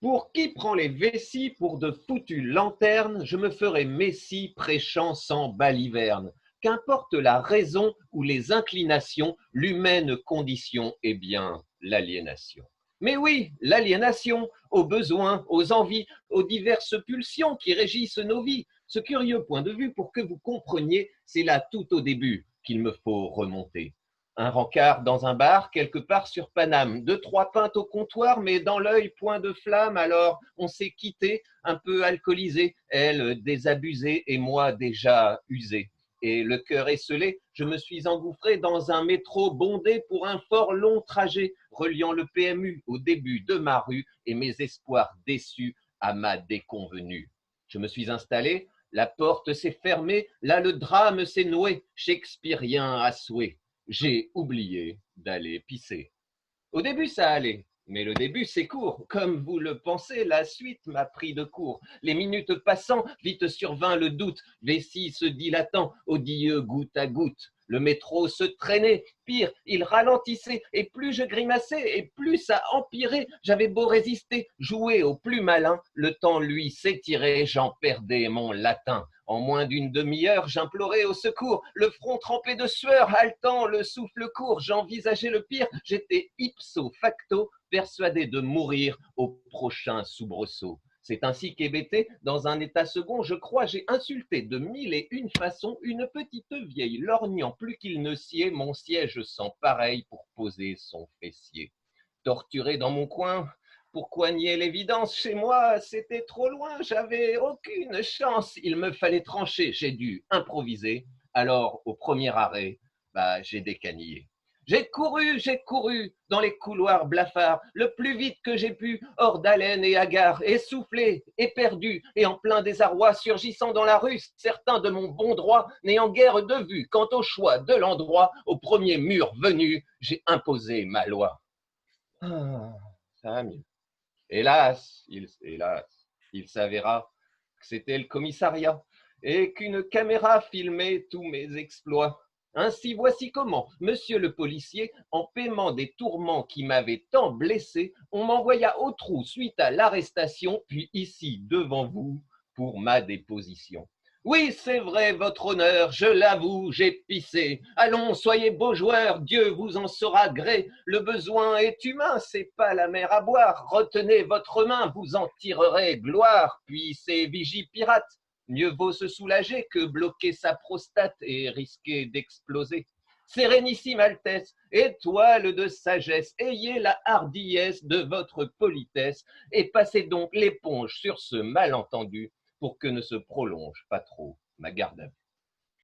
Pour qui prend les vessies pour de foutues lanternes, je me ferai messie prêchant sans baliverne. Qu'importe la raison ou les inclinations, l'humaine condition est bien l'aliénation. Mais oui, l'aliénation, aux besoins, aux envies, aux diverses pulsions qui régissent nos vies. Ce curieux point de vue, pour que vous compreniez, c'est là tout au début qu'il me faut remonter. Un rencard dans un bar, quelque part sur Paname. Deux, trois pintes au comptoir, mais dans l'œil, point de flamme. Alors, on s'est quitté, un peu alcoolisé, elle désabusée et moi déjà usé. Et le cœur esselé, je me suis engouffré dans un métro bondé pour un fort long trajet, reliant le PMU au début de ma rue et mes espoirs déçus à ma déconvenue. Je me suis installé, la porte s'est fermée, là le drame s'est noué, shakespearien à souhait. J'ai oublié d'aller pisser. Au début, ça allait. Mais le début, c'est court. Comme vous le pensez, la suite m'a pris de court. Les minutes passant, vite survint le doute, vessie se dilatant, odieux goutte à goutte. Le métro se traînait, pire, il ralentissait, et plus je grimaçais, et plus ça empirait. J'avais beau résister, jouer au plus malin, le temps lui s'étirait, j'en perdais mon latin. En moins d'une demi-heure, j'implorais au secours, le front trempé de sueur, haletant, le souffle court, j'envisageais le pire, j'étais ipso facto persuadé de mourir au prochain soubresaut. C'est ainsi qu'hébété, dans un état second, je crois, j'ai insulté de mille et une façons une petite vieille lorgnant plus qu'il ne sied mon siège sans pareil pour poser son fessier. Torturé dans mon coin, pourquoi nier l'évidence? Chez moi, c'était trop loin, j'avais aucune chance. Il me fallait trancher, j'ai dû improviser. Alors, au premier arrêt, j'ai décanillé. J'ai couru dans les couloirs blafards, le plus vite que j'ai pu, hors d'haleine et hagard, essoufflé, éperdu et en plein désarroi, surgissant dans la rue, certain de mon bon droit, n'ayant guère de vue quant au choix de l'endroit, au premier mur venu, j'ai imposé ma loi. Ah, ça va mieux. Hélas, il s'avéra que c'était le commissariat et qu'une caméra filmait tous mes exploits. Ainsi, voici comment, monsieur le policier, en paiement des tourments qui m'avaient tant blessé, on m'envoya au trou suite à l'arrestation, puis ici, devant vous, pour ma déposition. Oui, c'est vrai, votre honneur, je l'avoue, j'ai pissé. Allons, soyez beaux joueurs, Dieu vous en saura gré. Le besoin est humain, c'est pas la mer à boire. Retenez votre main, vous en tirerez gloire. Puis c'est vigie pirate. Mieux vaut se soulager que bloquer sa prostate et risquer d'exploser. Sérénissime Altesse, étoile de sagesse, ayez la hardiesse de votre politesse et passez donc l'éponge sur ce malentendu pour que ne se prolonge pas trop ma garde à vue.